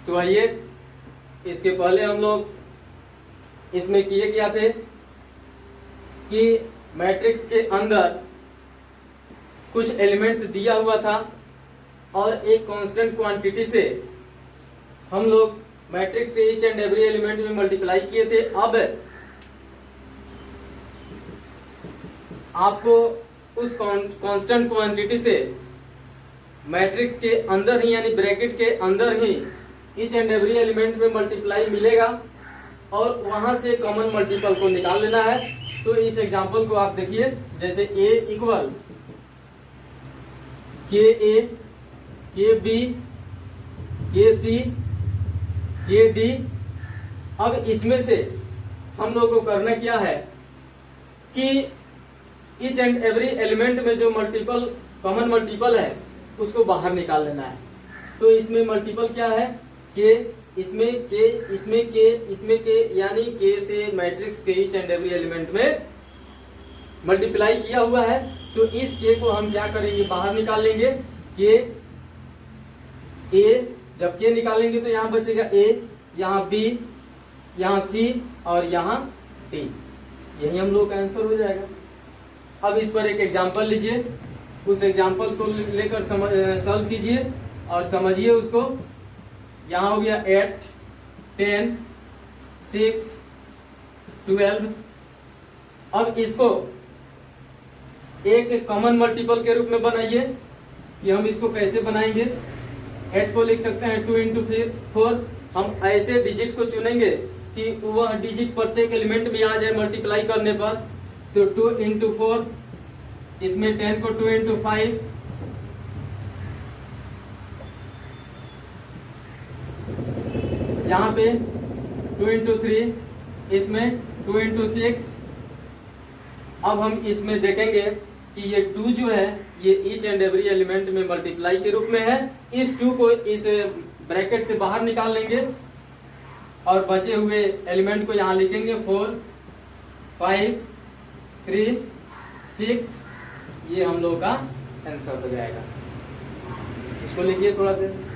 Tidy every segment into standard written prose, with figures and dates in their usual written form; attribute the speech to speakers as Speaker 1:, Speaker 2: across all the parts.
Speaker 1: तो आइए, इसके पहले हम लोग इसमें किए क्या थे कि मैट्रिक्स के अंदर कुछ एलिमेंट्स दिया हुआ था और एक कांस्टेंट क्वांटिटी से हम लोग मैट्रिक्स से ईच एंड एवरी एलिमेंट में मल्टीप्लाई किए थे। अब आपको उस कांस्टेंट क्वांटिटी से मैट्रिक्स के अंदर ही यानी ब्रैकेट के अंदर ही ईच एंड एवरी एलिमेंट में मल्टीप्लाई मिलेगा और वहां से कॉमन मल्टीपल को निकाल लेना है। तो इस एग्जांपल को आप देखिए, जैसे a इक्वल के ए, के बी, के सी, के डी। अब इसमें से हम लोग को करना क्या है कि ईच एंड एवरी एलिमेंट में जो मल्टीपल कॉमन मल्टीपल है उसको बाहर निकाल लेना है। तो इसमें मल्टीपल क्या है, के, इसमें के, इसमें के, इसमें के, यानी के से मैट्रिक्स के ईच एंड एवरी एलिमेंट में मल्टीप्लाई किया हुआ है। तो इस के को हम क्या करेंगे, बाहर निकाल लेंगे। के ए, जब के निकालेंगे तो यहाँ बचेगा ए, यहाँ बी, यहाँ सी और यहाँ डी। यही हम लोग का आंसर हो जाएगा। अब इस पर एक एग्जांपल लीजिए, उस एग्जांपल को लेकर सॉल्व कीजिए और समझिए उसको। यहाँ हो गया 8, 10, 6, 12। अब इसको एक कॉमन मल्टीपल के रूप में बनाइए कि हम इसको कैसे बनाएंगे। 8 को लिख सकते हैं 2 इंटू 4। हम ऐसे डिजिट को चुनेंगे कि वह डिजिट प्रत्येक एलिमेंट में आ जाए मल्टीप्लाई करने पर। तो 2 इंटू 4, इसमें 10 को 2 इंटू 5, यहाँ पे 2 इंटू 3, इसमें 2 इंटू 6। अब हम इसमें देखेंगे कि ये 2 जो है ये ईच एंड एवरी एलिमेंट में मल्टीप्लाई के रूप में है। इस 2 को इस ब्रैकेट से बाहर निकाल लेंगे और बचे हुए एलिमेंट को यहाँ लिखेंगे 4, 5, 3, 6। ये हम लोग का आंसर हो जाएगा। इसको लिखिए थोड़ा देर।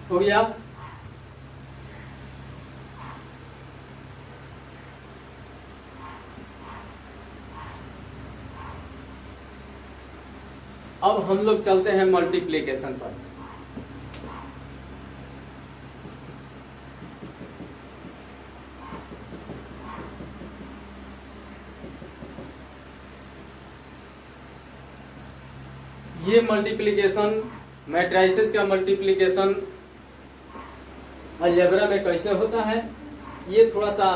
Speaker 1: हो गया। अब हम लोग चलते हैं मल्टीप्लिकेशन पर। ये मल्टीप्लिकेशन, मैट्रिसेस का मल्टीप्लिकेशन अलजेब्रा में कैसे होता है, ये थोड़ा सा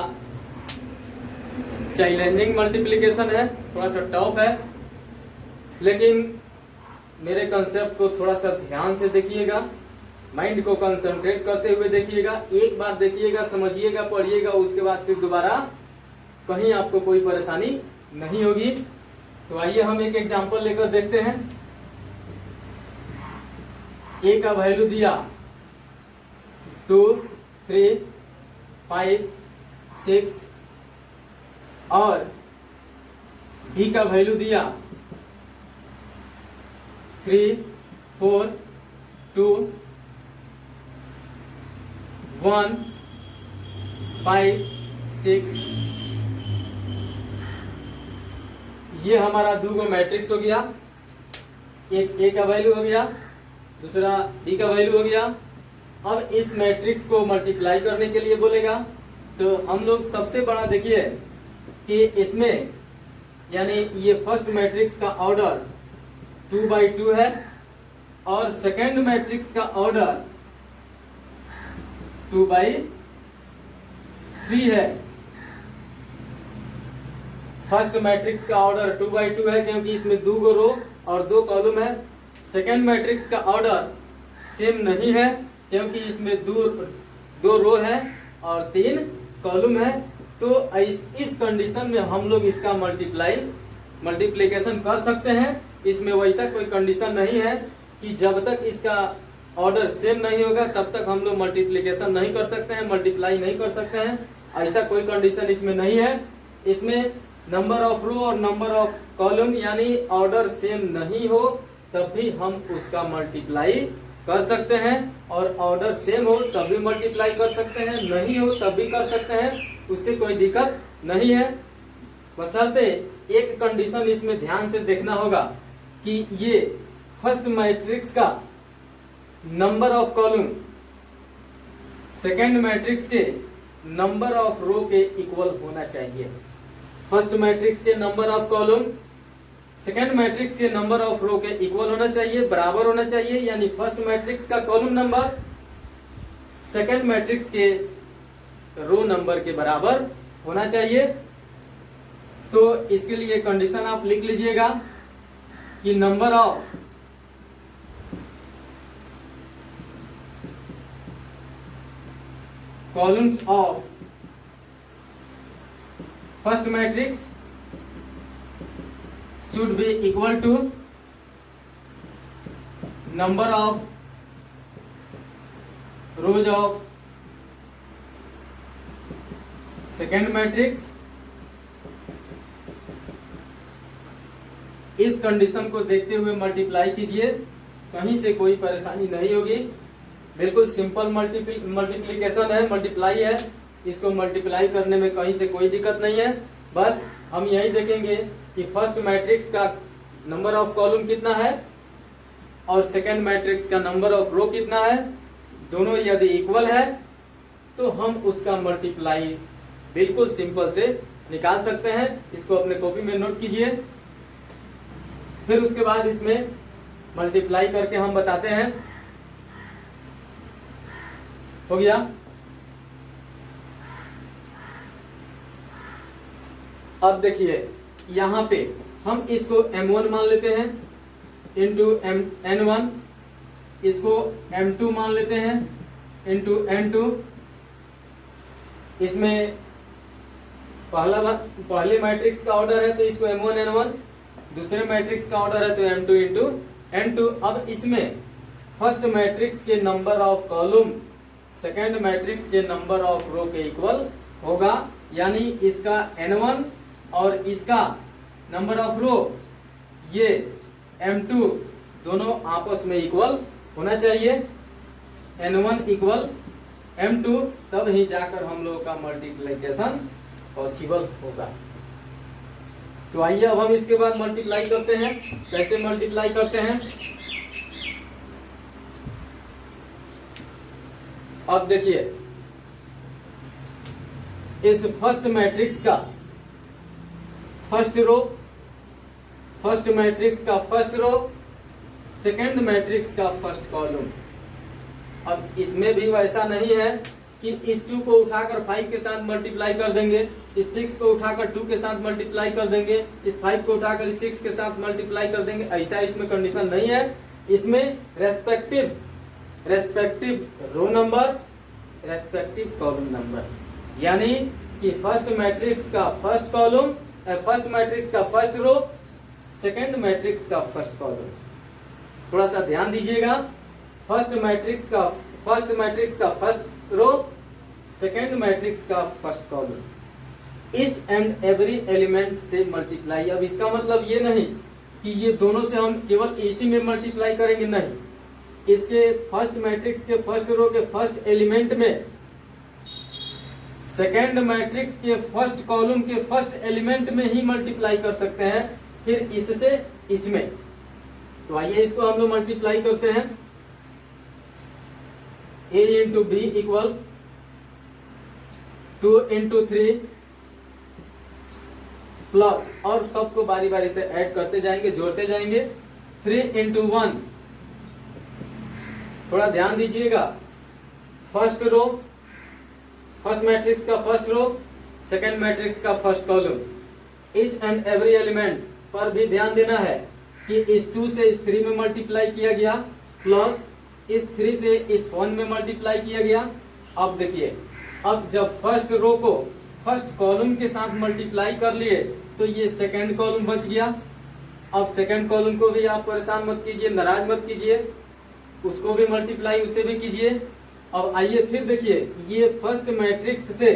Speaker 1: चैलेंजिंग मल्टीप्लिकेशन है, थोड़ा सा टफ है। लेकिन मेरे कंसेप्ट को थोड़ा सा ध्यान से देखिएगा, माइंड को कंसंट्रेट करते हुए देखिएगा। एक बार देखिएगा, समझिएगा, पढ़िएगा, उसके बाद फिर दोबारा कहीं आपको कोई परेशानी नहीं होगी। तो आइए हम एक एग्जांपल लेकर देखते हैं। ए का वैल्यू दिया 2, 3, 5, 6 और बी का वैल्यू दिया 3 4 2 1 5 6, ये हमारा दूगो मैट्रिक्स हो गया। एक ए का वैल्यू हो गया, दूसरा डी का वैल्यू हो गया। अब इस मैट्रिक्स को मल्टीप्लाई करने के लिए बोलेगा, तो हम लोग सबसे बड़ा देखिए कि इसमें यानी ये फर्स्ट मैट्रिक्स का ऑर्डर 2/2 है और सेकंड मैट्रिक्स का ऑर्डर 2/3 है। फर्स्ट मैट्रिक्स का ऑर्डर 2/2 है क्योंकि इसमें 2 रो और 2 कॉलम है। सेकंड मैट्रिक्स का ऑर्डर सेम नहीं है क्योंकि इसमें 2 रो है और 3 कॉलम है। तो इस कंडीशन में हम लोग इसका मल्टीप्लिकेशन कर सकते हैं। इसमें वैसा कोई कंडीशन नहीं है कि जब तक इसका ऑर्डर सेम नहीं होगा तब तक हम लोग मल्टीप्लिकेशन नहीं कर सकते हैं, मल्टीप्लाई नहीं कर सकते हैं। ऐसा कोई कंडीशन इसमें नहीं है। इसमें नंबर ऑफ रो और नंबर ऑफ कॉलम यानी ऑर्डर सेम नहीं हो तब भी हम उसका मल्टीप्लाई कर सकते हैं, और ऑर्डर सेम हो तब भी मल्टीप्लाई कर सकते हैं, नहीं हो तब भी कर सकते हैं, उससे कोई दिक्कत नहीं है। बशर्ते एक कंडीशन इसमें ध्यान से देखना होगा कि ये फर्स्ट मैट्रिक्स का number of column second matrix के नंबर ऑफ रो के इक्वल होना चाहिए। फर्स्ट मैट्रिक्स के number of column second matrix के नंबर ऑफ रो के इक्वल होना चाहिए, बराबर होना चाहिए। यानी फर्स्ट मैट्रिक्स का कॉलम नंबर सेकेंड मैट्रिक्स के रो नंबर के बराबर होना चाहिए। तो इसके लिए कंडीशन आप लिख लीजिएगा कि number of columns of first matrix should be equal to number of rows of second matrix। इस कंडीशन को देखते हुए मल्टीप्लाई कीजिए, कहीं से कोई परेशानी नहीं होगी। बिल्कुल सिंपल मल्टीप्लिकेशन है, मल्टीप्लाई है। इसको मल्टीप्लाई करने में कहीं से कोई दिक्कत नहीं है। बस हम यही देखेंगे कि फर्स्ट मैट्रिक्स का नंबर ऑफ कॉलम कितना है और सेकंड मैट्रिक्स का नंबर ऑफ रो कितना है। दोनों यदि इक्वल है तो हम उसका मल्टीप्लाई बिल्कुल सिंपल से निकाल सकते हैं। इसको अपने कॉपी में नोट कीजिए, फिर उसके बाद इसमें मल्टीप्लाई करके हम बताते हैं। हो गया। अब देखिए यहाँ पे हम इसको m1 मान लेते हैं इंटू n1, इसको m2 मान लेते हैं इंटू n2। इसमें पहले मैट्रिक्स का ऑर्डर है तो इसको m1 n1, दूसरे मैट्रिक्स का ऑर्डर है तो m2 इंटू n2। अब इसमें फर्स्ट मैट्रिक्स के number of column second matrix के नंबर ऑफ रो के इक्वल होगा। यानी इसका n1 और इसका नंबर ऑफ रो ये m2 दोनों आपस में इक्वल होना चाहिए। n1 इक्वल m2, तब ही जाकर हम लोगों का मल्टीप्लिकेशन पॉसिबल होगा। तो आइए अब हम इसके बाद मल्टीप्लाई करते हैं। कैसे मल्टीप्लाई करते हैं अब देखिए, इस फर्स्ट मैट्रिक्स का फर्स्ट रो, फर्स्ट मैट्रिक्स का फर्स्ट रो, सेकंड मैट्रिक्स का फर्स्ट कॉलम। अब इसमें भी वैसा नहीं है कि इस 2 को उठाकर 5 के साथ मल्टीप्लाई कर देंगे, इस 6 को उठाकर 2 के साथ मल्टीप्लाई कर देंगे, इस 5 को उठाकर इस 6 के साथ मल्टीप्लाई कर देंगे। ऐसा इसमें कंडीशन नहीं है। इसमें respective row number, respective column number, यानी कि फर्स्ट मैट्रिक्स का फर्स्ट कॉलम, फर्स्ट मैट्रिक्स का फर्स्ट रो, सेकंड मैट्रिक्स का फर्स्ट कॉलम। थोड़ा सा ध्यान दीजिएगा। फर्स्ट मैट्रिक्स का फर्स्ट रो, सेकंड मैट्रिक्स का first column, each and every element से मल्टीप्लाई। अब इसका मतलब ये नहीं कि ये दोनों से हम केवल इसी में मल्टीप्लाई करेंगे, नहीं, इसके फर्स्ट मैट्रिक्स के फर्स्ट रो के फर्स्ट एलिमेंट में, सेकेंड मैट्रिक्स के फर्स्ट कॉलम के फर्स्ट एलिमेंट में ही मल्टीप्लाई कर सकते हैं, फिर इससे इसमें। तो आइए इसको हम लोग मल्टीप्लाई करते हैं। a into B equal 2 into 3 plus, और सबको बारी बारी से ऐड करते जाएंगे, जोड़ते जाएंगे। 3 इंटू 1, थोड़ा ध्यान दीजिएगा, फर्स्ट रो, फर्स्ट मैट्रिक्स का फर्स्ट रो, सेकेंड मैट्रिक्स का first column, each and every element पर भी ध्यान देना है कि इस 2 से इस 3 में मल्टीप्लाई किया गया, प्लस इस 3 से इस 1 में मल्टीप्लाई किया गया। अब देखिए, अब जब फर्स्ट रो को फर्स्ट कॉलम के साथ मल्टीप्लाई कर लिए तो ये सेकेंड कॉलम बच गया। अब सेकेंड कॉलम को भी आप परेशान मत कीजिए, नाराज मत कीजिए, उसको भी मल्टीप्लाई उससे भी कीजिए। अब आइए फिर देखिए, ये फर्स्ट मैट्रिक्स से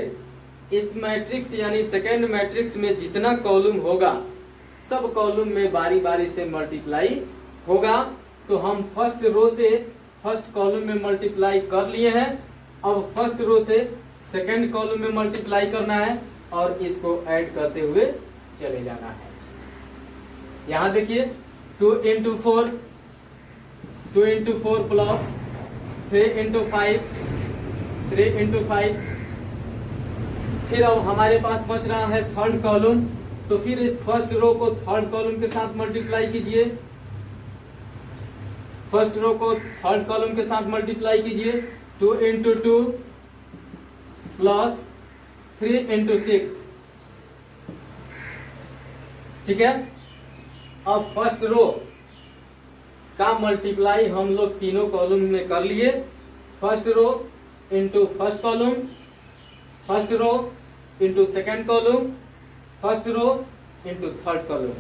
Speaker 1: इस मैट्रिक्स यानी सेकेंड मैट्रिक्स में जितना कॉलम होगा सब कॉलम में बारी बारी से मल्टीप्लाई होगा। तो हम फर्स्ट रो से फर्स्ट कॉलम में मल्टीप्लाई कर लिए हैं, अब फर्स्ट रो से सेकेंड कॉलम में मल्टीप्लाई करना है और इसको ऐड करते हुए चले जाना है। यहां देखिए 2 into 4, 2 into 4 plus 3 into 5, 3 into 5। फिर अब हमारे पास बच रहा है थर्ड कॉलम, तो फिर इस फर्स्ट रो को थर्ड कॉलम के साथ मल्टीप्लाई कीजिए, फर्स्ट रो को थर्ड कॉलम के साथ मल्टीप्लाई कीजिए। 2 इंटू 2 प्लस 3 इंटू 6, ठीक है। अब फर्स्ट रो का मल्टीप्लाई हम लोग तीनों कॉलम में कर लिए, first row into first column, first row into second column, first row into third column,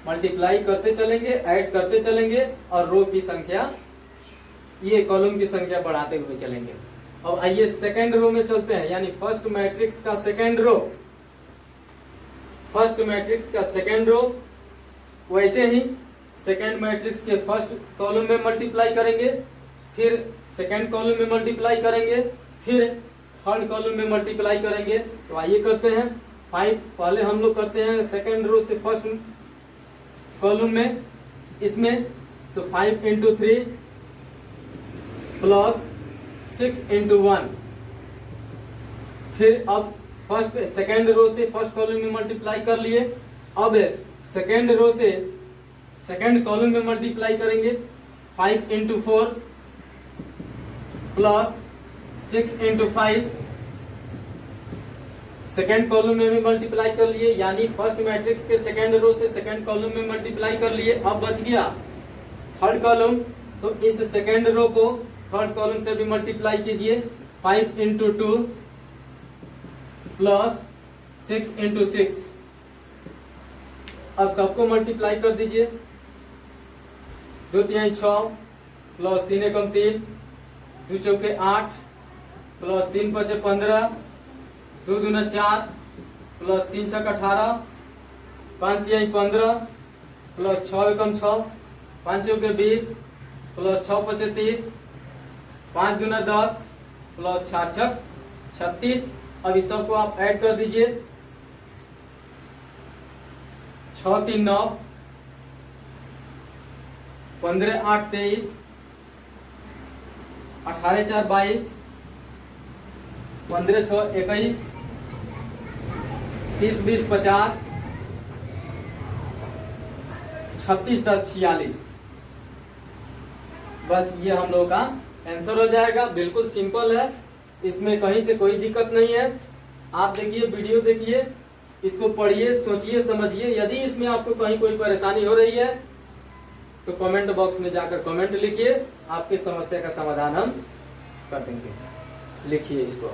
Speaker 1: multiply करते चलेंगे, ऐड करते चलेंगे और रो की संख्या, ये कॉलम की संख्या बढ़ाते हुए चलेंगे। अब आइए सेकेंड रो में चलते हैं, यानी फर्स्ट मैट्रिक्स का सेकेंड रो, फर्स्ट मैट्रिक्स का सेकेंड रो, वैसे ही सेकेंड मैट्रिक्स के फर्स्ट कॉलम में मल्टीप्लाई करेंगे, फिर सेकेंड कॉलम में मल्टीप्लाई करेंगे, फिर थर्ड कॉलम में मल्टीप्लाई करेंगे। तो आइए करते हैं 5, पहले हम लोग करते हैं सेकेंड रो से फर्स्ट कॉलम में, इसमें तो 5 इंटू 3 प्लस 6 इंटू 1। फिर अब फर्स्ट सेकेंड रो से फर्स्ट कॉलम में मल्टीप्लाई कर लिए, अब सेकेंड रो से सेकेंड कॉलम में मल्टीप्लाई करेंगे, 5 into 4 plus 6 into 5। Second column में भी मल्टीप्लाई कर लिए, यानी फर्स्ट मैट्रिक्स के सेकेंड रो से सेकेंड कॉलम में मल्टीप्लाई कर लिए। अब बच गया थर्ड कॉलम, तो इस सेकेंड रो को थर्ड कॉलम से भी मल्टीप्लाई कीजिए, 5 इंटू 2 प्लस 6 इंटू 6। अब सबको मल्टीप्लाई कर दीजिए, 2 3 6 प्लस 3 एकम 3, 2 चौके 8 प्लस 3 5 15, 2 दूना 4 प्लस 3 छक 18, 5 3 15 प्लस 6 एकम 6, 5 चौके 20 प्लस 6 5 30, 5 दूना 10 प्लस 6 छक 36। अब इस सबको आप ऐड कर दीजिए, 6 3 9, 15 8 23, 18 4 22, 15 6 21, 30 20 50, 36 10 46। बस ये हम लोग का आंसर हो जाएगा। बिल्कुल सिंपल है, इसमें कहीं से कोई दिक्कत नहीं है। आप देखिए, वीडियो देखिए, इसको पढ़िए, सोचिए, समझिए। यदि इसमें आपको कहीं कोई परेशानी हो रही है तो कमेंट बॉक्स में जाकर कमेंट लिखिए, आपकी समस्या का समाधान हम कर देंगे। लिखिए इसको।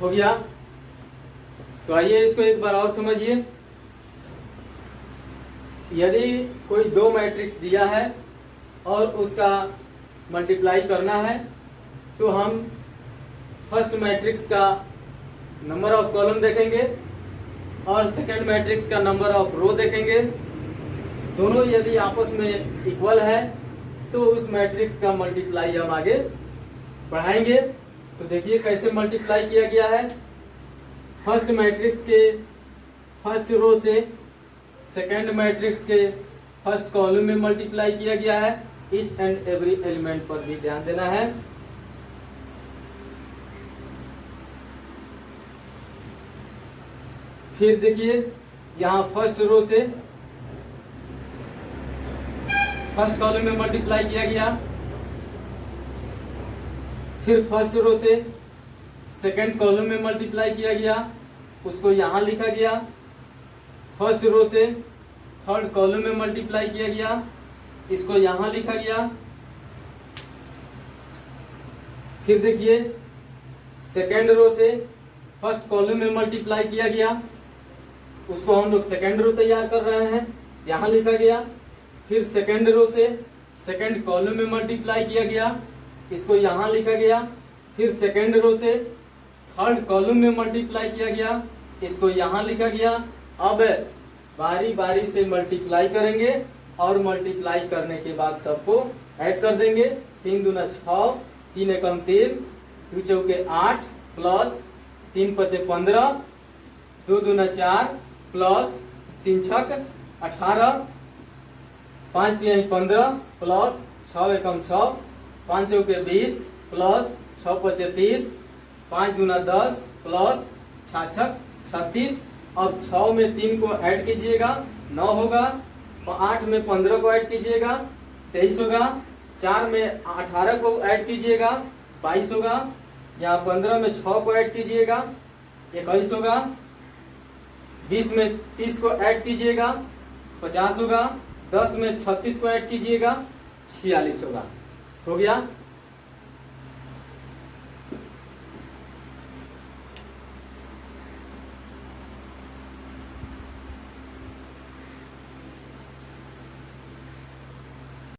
Speaker 1: हो गया। तो आइए इसको एक बार और समझिए। यदि कोई दो मैट्रिक्स दिया है और उसका मल्टीप्लाई करना है, तो हम फर्स्ट मैट्रिक्स का नंबर ऑफ कॉलम देखेंगे और सेकंड मैट्रिक्स का नंबर ऑफ रो देखेंगे। दोनों यदि आपस में इक्वल है तो उस मैट्रिक्स का मल्टीप्लाई हम आगे बढ़ाएंगे। तो देखिए कैसे मल्टीप्लाई किया गया है। फर्स्ट मैट्रिक्स के फर्स्ट रो से सेकंड मैट्रिक्स के फर्स्ट कॉलम में मल्टीप्लाई किया गया है। ईच एंड एवरी एलिमेंट पर भी ध्यान देना है। फिर देखिए यहां फर्स्ट रो से फर्स्ट कॉलम में मल्टीप्लाई किया गया, फिर फर्स्ट रो से सेकंड कॉलम में मल्टीप्लाई किया गया, उसको यहां लिखा गया। फर्स्ट रो से थर्ड कॉलम में मल्टीप्लाई किया गया, इसको यहां लिखा गया। फिर देखिए सेकंड रो से फर्स्ट कॉलम में मल्टीप्लाई किया गया, उसको हम लोग सेकंड रो तैयार कर रहे हैं, यहां लिखा गया। फिर सेकंड रो से सेकंड कॉलम में मल्टीप्लाई किया गया, इसको यहां लिखा गया। फिर सेकंड रो से थर्ड कॉलम में मल्टीप्लाई किया गया, इसको यहां लिखा गया। अब बारी बारी से मल्टीप्लाई करेंगे और मल्टीप्लाई करने के बाद सबको ऐड कर देंगे। 3 दूना 6, 3 एकम 3, 2 चौके 8 प्लस 3 पचे 15, 2 दूना 4 प्लस 3 छक 18, 5 तिहाई 15 प्लस 6 एकम 6, 5 चौके 20 प्लस 6 पचे 30, 5 दूना 10 प्लस 6 छक 36। अब 6 में 3 को ऐड कीजिएगा 9 होगा, 8 में 15 को ऐड कीजिएगा 23 होगा, 4 में 18 को ऐड कीजिएगा 22 होगा, यहाँ 15 में 6 को ऐड कीजिएगा 21 होगा, 20 में 30 को ऐड कीजिएगा 50 होगा, 10 में 36 को ऐड कीजिएगा 46 होगा। हो गया।